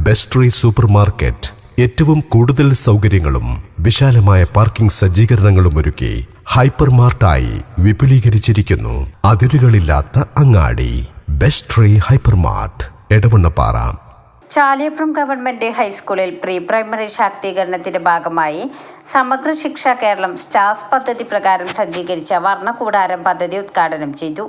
Best super market ഏറ്റവും കൂടുതൽ സൗകര്യങ്ങളും വിശാലമായ പാർക്കിംഗ് സജ്ജീകരണങ്ങളും ഒരുക്കി ഹൈപ്പർ മാർട്ടായി വിപുലീകരിച്ചിരിക്കുന്നു. അതിരുകളില്ലാത്ത അങ്ങാടി. Best hyper mart, Edavannappara. Chaliyappuram government ഹൈസ്കൂളിൽ പ്രീ പ്രൈമറി ശാക്തീകരണത്തിന്റെ ഭാഗമായി സമഗ്ര ശിക്ഷ കേരളം സ്റ്റാർസ് പദ്ധതി പ്രകാരം സജ്ജീകരിച്ച വർണ്ണകൂടാരം പദ്ധതി ഉദ്ഘാടനം ചെയ്തു.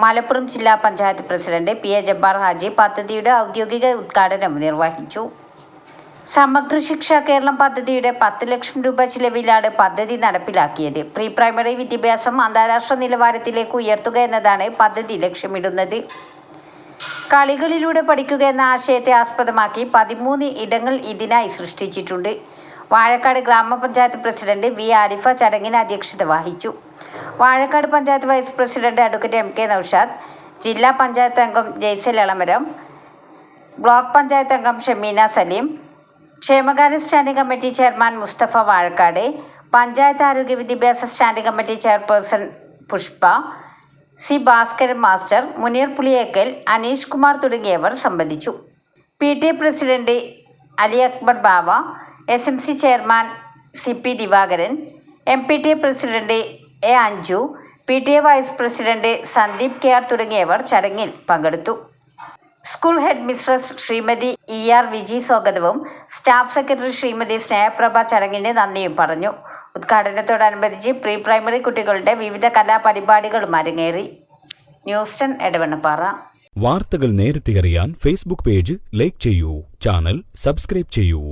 മലപ്പുറം ജില്ലാ panchayat president P A Jabbar Haji പദ്ധതിയുടെ ഔദ്യോഗിക ഉദ്ഘാടനം നിർവഹിച്ചു. സമഗ്ര ശിക്ഷ കേരളം പദ്ധതിയുടെ 10 ലക്ഷം രൂപ ചിലവിലാണ് പദ്ധതി നടപ്പിലാക്കിയത്. പ്രീ പ്രൈമറി വിദ്യാഭ്യാസം അന്താരാഷ്ട്ര നിലവാരത്തിലേക്ക് ഉയർത്തുക എന്നതാണ് പദ്ധതി ലക്ഷ്യമിടുന്നത്. കളികളിലൂടെ പഠിക്കുക എന്ന ആശയത്തെ ആസ്പദമാക്കി 13 ഇടങ്ങൾ ഇതിനായി സൃഷ്ടിച്ചിട്ടുണ്ട്. വാഴക്കാട് ഗ്രാമപഞ്ചായത്ത് പ്രസിഡന്റ് വി ആരിഫ ചടങ്ങിന് അധ്യക്ഷത വഹിച്ചു. Vazhakkad panchayat vice president advocate M K Noushad, ജില്ലാ പഞ്ചായത്ത് അംഗം ജയ്സൽ എളമരം, ബ്ലോക്ക് പഞ്ചായത്ത് അംഗം ഷമീന സലീം, ക്ഷേമകാര്യ standing committee chairman Mustafa Vazhakkad, panchayat ആരോഗ്യ വിദ്യാഭ്യാസ standing committee chairperson Pushpa, C Bhaskaran master, Muneer Puliyekkal, Aneesh Kumar തുടങ്ങിയവർ സംബന്ധിച്ചു. PTA president Ali Akbar Bava, SMC chairman CP Divakaran, MPTA president A Anju, PTA vice president Sandeep KR തുടങ്ങിയവർ ചടങ്ങിൽ പങ്കെടുത്തു. School head mistress Shrimati ER Viji സ്വാഗതവും സ്റ്റാഫ് സെക്രട്ടറി ശ്രീമതി സ്നേഹപ്രഭ ചടങ്ങിന് നന്ദിയും പറഞ്ഞു. ഉദ്ഘാടനത്തോടനുബന്ധിച്ച് പ്രീ പ്രൈമറി കുട്ടികളുടെ വിവിധ കലാപരിപാടികളും അരങ്ങേറി. ന്യൂസ് 10 എടവണ്ണപ്പാറ. വാർത്തകൾ നേരത്തെ അറിയാൻ ഫേസ്ബുക്ക് പേജ് ലൈക്ക് ചെയ്യൂ, ചാനൽ സബ്സ്ക്രൈബ് ചെയ്യൂ.